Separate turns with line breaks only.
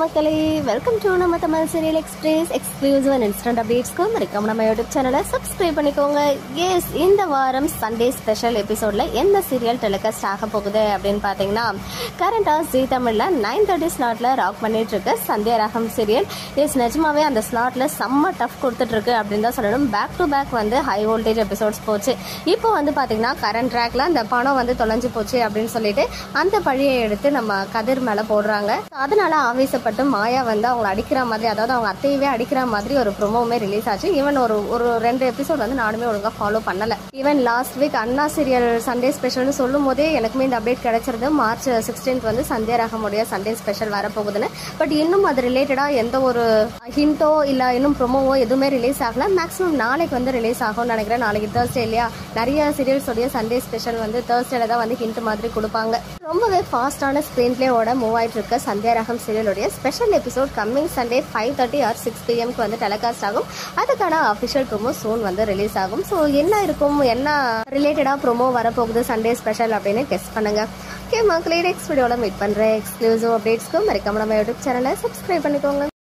மக்களே, welcome to நம்ம Tamil serial express exclusive and instant அப்டேட்ஸ்க்கு மறக்காம நம்ம யூடியூப் சேனலை சப்ஸ்கிரைப் பண்ணிக்கோங்க. எஸ், இந்த வாரம் சண்டே ஸ்பெஷல் எபிசோட்ல என்ன சீரியல் டெலிகாஸ்ட் ஆக போகுது அப்படின்னு பார்த்தீங்கன்னா, கரண்டா ஜீ தமிழ்ல 9:30 ஸ்லாட்ல ராக் பண்ணிட்டு இருக்கு சந்தியா ராகம் சீரியல். எஸ், நிஜமாவே அந்த ஸ்லாட்ல செம்ம டஃப் கொடுத்துட்டு இருக்கு அப்படின்னு தான் சொல்லணும். பேக் டு பேக் வந்து ஹை வோல்டேஜ் எபிசோட்ஸ் போச்சு. இப்போ வந்து பார்த்தீங்கன்னா கரண்ட் ட்ராக்ல அந்த பணம் வந்து தொலைஞ்சு போச்சு அப்படின்னு சொல்லிட்டு அந்த பழியை எடுத்து நம்ம கதிர் மேல போடுறாங்க. அதனால ஆவேசப்பட்டு மாயா வந்து அவங்க அடிக்கிற மாதிரி, அதாவது அவங்க அத்தையவே அடிக்கிற மாதிரி ஒரு ப்ரோமோவுமே ரிலீஸ் ஆச்சு. ஈவன் ஒரு 2 எபிசோட் வந்து நானுமே ஒழுங்கா ஃபாலோ பண்ணல. ஈவன் லாஸ்ட் வீக் அண்ணா சீரியல் சண்டே ஸ்பெஷல்னு சொல்லும் போதே எனக்குமே இந்த அப்டேட் கிடைச்சிருது. மார்ச் 16 வந்து சந்தியா ராகமுடைய சண்டே ஸ்பெஷல் வரப்போகுதுன்னு. பட் இன்னும் அது ரிலேட்டடா எந்த ஒரு ஹிண்டோ இல்ல இன்னும் ப்ரோமோவோ எதுவுமே ரிலீஸ் ஆகல. மேக்ஸிமம் நாளைக்கு வந்து ரிலீஸ் ஆகும்னு நினைக்கிறேன். நாளைக்கு தேர்ஸ்டே இல்லையா, நிறைய சீரியல்ஸோடைய சண்டே ஸ்பெஷல் வந்து தேர்ஸ்டேல தான் வந்து ஹிண்ட் மாதிரி கொடுப்பாங்க. ரொம்பவே ஃபாஸ்டான ஸ்கிரீன் பிளேயோட மூவ் ஆயிட்டு இருக்க சந்தியா ராகம் சீரியலுடைய special episode coming Sunday 5:30 or 6 PM வந்து டெலிகாஸ்ட் ஆகும். அதுக்கான அஃபிஷியல் ப்ரோமோ சூன் வந்து ரிலீஸ் ஆகும். ஸோ என்ன இருக்கும், என்ன ரிலேட்டடா ப்ரோமோ வரப்போகுது சண்டே ஸ்பெஷல் அப்படின்னு கெஸ் பண்ணுங்க. ஓகே மக்களே, நெக்ஸ்ட் வீடியோவில் மீட் பண்றேன். எக்ஸ்க்ளூசிவ் அப்டேட்ஸ்க்கு மறக்காம நம்ம யூடியூப் சேனலை சப்ஸ்கிரைப் பண்ணிக்கோங்க.